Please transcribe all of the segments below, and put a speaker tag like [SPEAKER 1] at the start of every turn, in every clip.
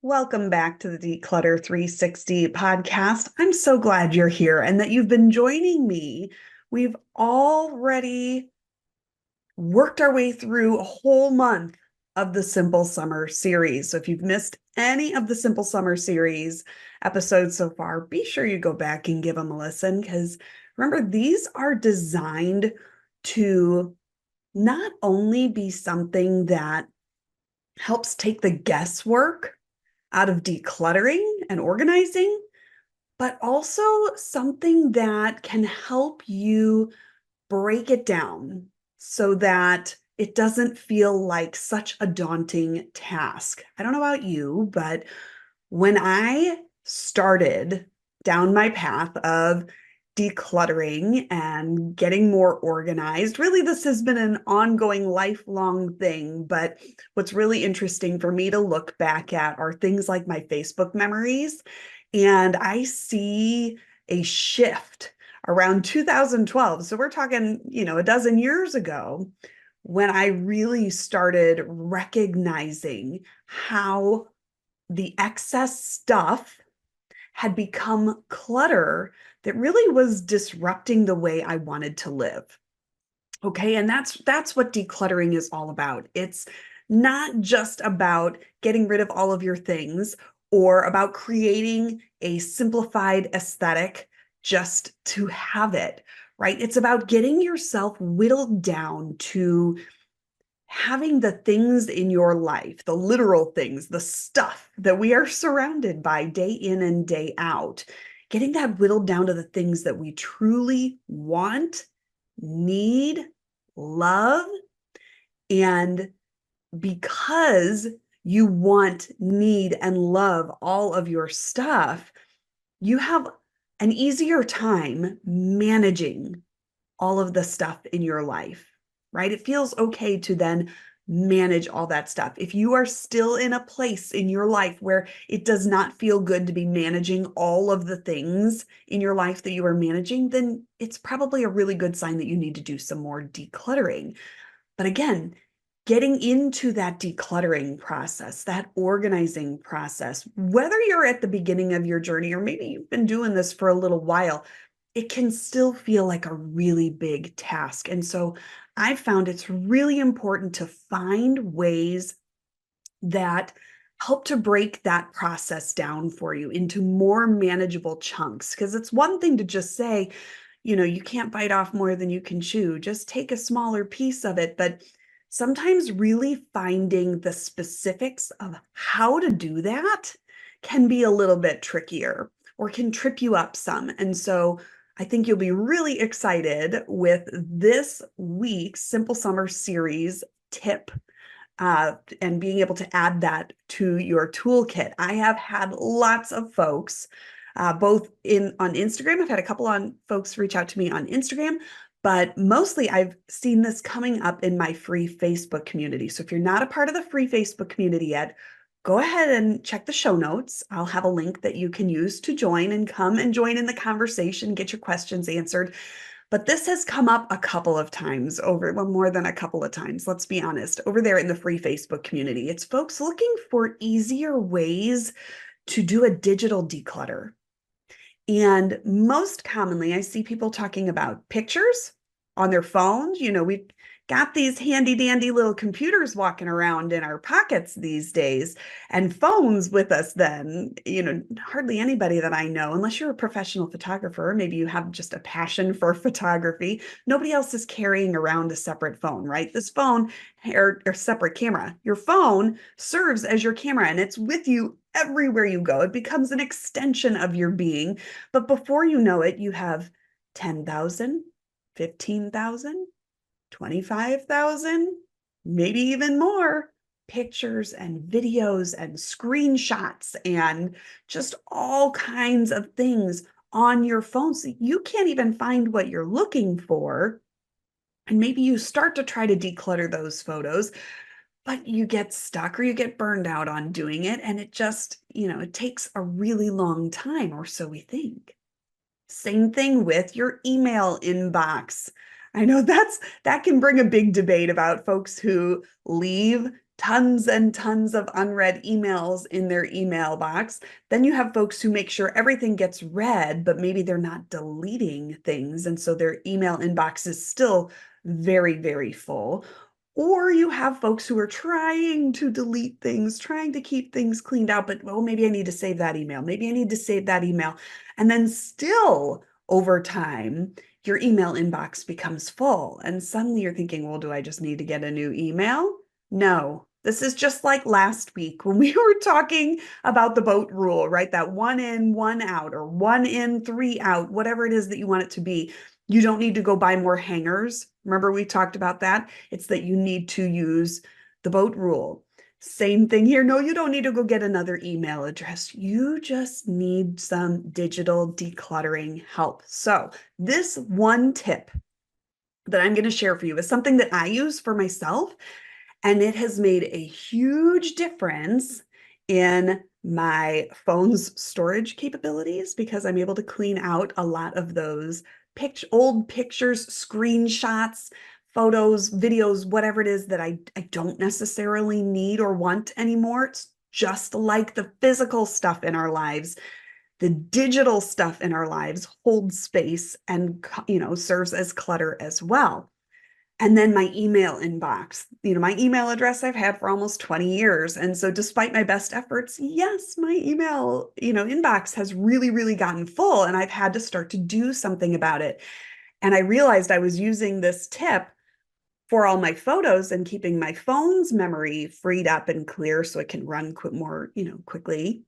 [SPEAKER 1] Welcome back to the Declutter 360 podcast. I'm so glad you're here and that you've been joining me. We've already worked our way through a whole month of the Simple Summer series. So if you've missed any of the Simple Summer series episodes so far, be sure you go back and give them a listen because remember, these are designed to not only be something that helps take the guesswork out of decluttering and organizing, but also something that can help you break it down so that it doesn't feel like such a daunting task. I don't know about you, but when I started down my path of decluttering and getting more organized, really, this has been an ongoing, lifelong thing. But what's really interesting for me to look back at are things like my Facebook memories. And I see a shift around 2012. So we're talking, a dozen years ago when I really started recognizing how the excess stuff had become clutter that really was disrupting the way I wanted to live. Okay, and that's what decluttering is all about. It's not just about getting rid of all of your things or about creating a simplified aesthetic just to have it, right? It's about getting yourself whittled down to having the things in your life, the literal things, the stuff that we are surrounded by day in and day out, getting that whittled down to the things that we truly want, need, love. And because you want, need, and love all of your stuff, you have an easier time managing all of the stuff in your life, right? It feels okay to then manage all that stuff. If you are still in a place in your life where it does not feel good to be managing all of the things in your life that you are managing, then it's probably a really good sign that you need to do some more decluttering. But again, getting into that decluttering process, that organizing process, whether you're at the beginning of your journey or maybe you've been doing this for a little while, it can still feel like a really big task. And so I've found it's really important to find ways that help to break that process down for you into more manageable chunks. Because it's one thing to just say, you can't bite off more than you can chew, just take a smaller piece of it. But sometimes really finding the specifics of how to do that can be a little bit trickier or can trip you up some. And so I think you'll be really excited with this week's Simple Summer series tip and being able to add that to your toolkit. I have had lots of folks, both on Instagram. I've had a couple on folks reach out to me on Instagram, but mostly I've seen this coming up in my free Facebook community. So if you're not a part of the free Facebook community yet, go ahead and check the show notes. I'll have a link that you can use to join and come and join in the conversation, get your questions answered. But this has come up a couple of times well, more than a couple of times, let's be honest, over there in the free Facebook community. It's folks looking for easier ways to do a digital declutter. And most commonly, I see people talking about pictures on their phones. We've got these handy dandy little computers walking around in our pockets these days and phones with us then. Hardly anybody that I know, unless you're a professional photographer, maybe you have just a passion for photography. Nobody else is carrying around a separate phone, right? This phone or separate camera. Your phone serves as your camera and it's with you everywhere you go. It becomes an extension of your being. But before you know it, you have 10,000, 15,000, 25,000, maybe even more pictures and videos and screenshots and just all kinds of things on your phone. So you can't even find what you're looking for. And maybe you start to try to declutter those photos, but you get stuck or you get burned out on doing it. And it just, it takes a really long time, or so we think. Same thing with your email inbox. I know that can bring a big debate about folks who leave tons and tons of unread emails in their email box. Then you have folks who make sure everything gets read, but maybe they're not deleting things. And so their email inbox is still very, very full. Or you have folks who are trying to delete things, trying to keep things cleaned out, but well, maybe I need to save that email. Maybe I need to save that email. And then still over time, your email inbox becomes full. And suddenly you're thinking, well, do I just need to get a new email? No, this is just like last week when we were talking about the boat rule, right? That one in, one out, or one in, three out, whatever it is that you want it to be. You don't need to go buy more hangers. Remember, we talked about that? It's that you need to use the boat rule. Same thing here. No, you don't need to go get another email address. You just need some digital decluttering help. So, this one tip that I'm going to share for you is something that I use for myself, and it has made a huge difference in my phone's storage capabilities because I'm able to clean out a lot of those old pictures, screenshots, photos, videos, whatever it is that I don't necessarily need or want anymore. It's just like the physical stuff in our lives. The digital stuff in our lives holds space and, serves as clutter as well. And then my email inbox, my email address I've had for almost 20 years. And so despite my best efforts, yes, my email, inbox has really, really gotten full, and I've had to start to do something about it. And I realized I was using this tip for all my photos and keeping my phone's memory freed up and clear so it can run more, quickly,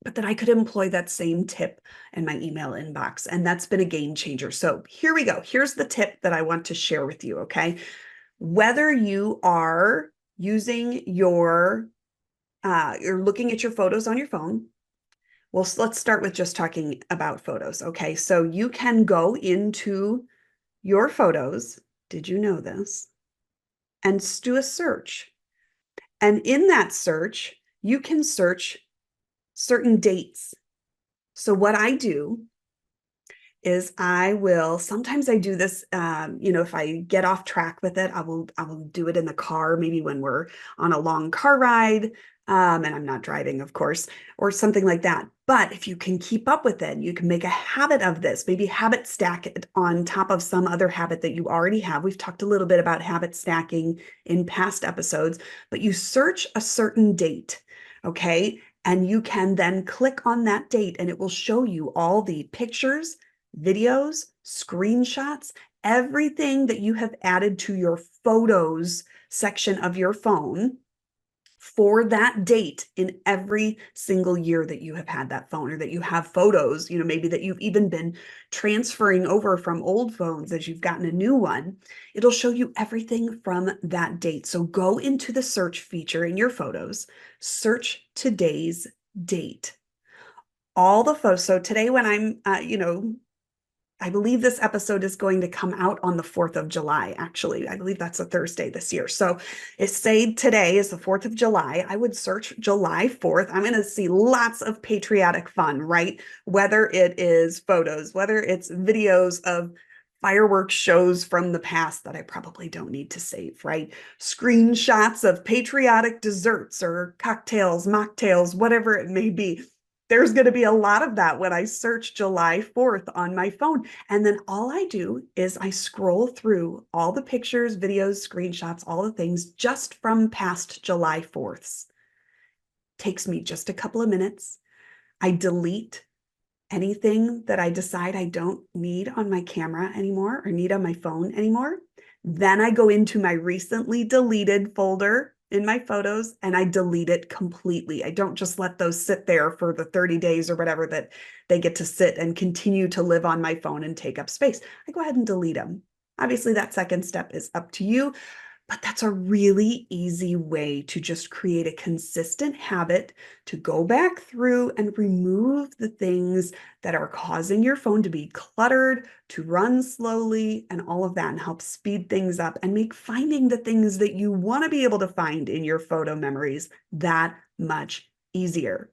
[SPEAKER 1] but that I could employ that same tip in my email inbox. And that's been a game changer. So here we go. Here's the tip that I want to share with you. Okay. Whether you are using you're looking at your photos on your phone. Well, let's start with just talking about photos. Okay. So you can go into your photos. Did you know this? And do a search. And in that search, you can search certain dates. So what I do is sometimes I do this, if I get off track with it, I will do it in the car, maybe when we're on a long car ride, and I'm not driving, of course, or something like that. But if you can keep up with it, you can make a habit of this, maybe habit stack it on top of some other habit that you already have. We've talked a little bit about habit stacking in past episodes, but you search a certain date, okay? And you can then click on that date and it will show you all the pictures, videos, screenshots, everything that you have added to your photos section of your phone for that date in every single year that you have had that phone, or that you have photos, maybe that you've even been transferring over from old phones as you've gotten a new one. It'll show you everything from that date. So go into the search feature in your photos, search today's date. All the photos. So today when I believe this episode is going to come out on the 4th of July, actually. I believe that's a Thursday this year. So say today is the 4th of July. I would search July 4th. I'm going to see lots of patriotic fun, right? Whether it is photos, whether it's videos of fireworks shows from the past that I probably don't need to save, right? Screenshots of patriotic desserts or cocktails, mocktails, whatever it may be. There's going to be a lot of that when I search July 4th on my phone. And then all I do is I scroll through all the pictures, videos, screenshots, all the things just from past July 4ths. Takes me just a couple of minutes. I delete anything that I decide I don't need on my camera anymore or need on my phone anymore. Then I go into my recently deleted folder in my photos and I delete it completely. I don't just let those sit there for the 30 days or whatever that they get to sit and continue to live on my phone and take up space. I go ahead and delete them. Obviously, that second step is up to you, but that's a really easy way to just create a consistent habit to go back through and remove the things that are causing your phone to be cluttered, to run slowly, and all of that, and help speed things up and make finding the things that you want to be able to find in your photo memories that much easier.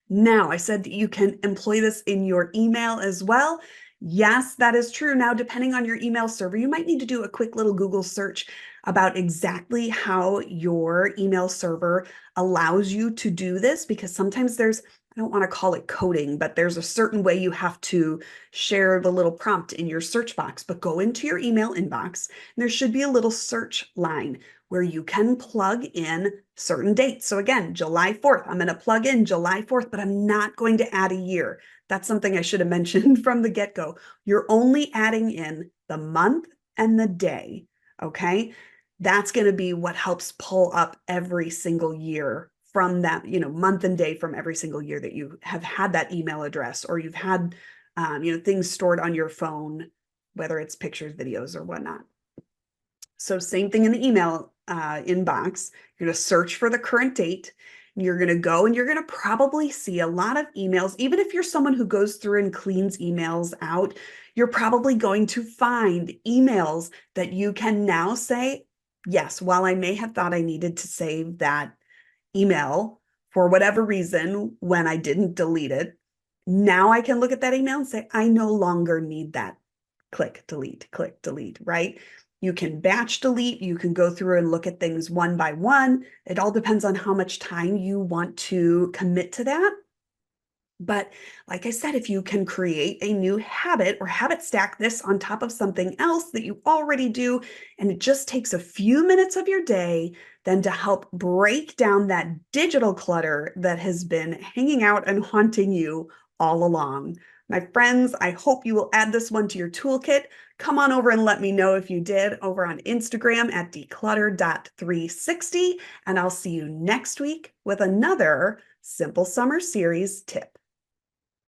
[SPEAKER 1] Now, I said that you can employ this in your email as well. Yes, that is true. Now, depending on your email server, you might need to do a quick little Google search about exactly how your email server allows you to do this, because sometimes there's, I don't want to call it coding, but there's a certain way you have to share the little prompt in your search box. But go into your email inbox, and there should be a little search line where you can plug in certain dates. So again, July 4th, I'm going to plug in July 4th, but I'm not going to add a year. That's something I should have mentioned from the get-go. You're only adding in the month and the day, okay? That's going to be what helps pull up every single year from that, month and day from every single year that you have had that email address, or you've had, things stored on your phone, whether it's pictures, videos, or whatnot. So same thing in the email inbox. You're going to search for the current date. You're going to go and you're going to probably see a lot of emails. Even if you're someone who goes through and cleans emails out, you're probably going to find emails that you can now say, yes, while I may have thought I needed to save that email for whatever reason when I didn't delete it, now I can look at that email and say, I no longer need that. Click delete, right? You can batch delete. You can go through and look at things one by one. It all depends on how much time you want to commit to that. But like I said, if you can create a new habit or habit stack this on top of something else that you already do, and it just takes a few minutes of your day, then to help break down that digital clutter that has been hanging out and haunting you all along. My friends, I hope you will add this one to your toolkit. Come on over and let me know if you did over on Instagram at declutter.360. And I'll see you next week with another Simple Summer Series tip.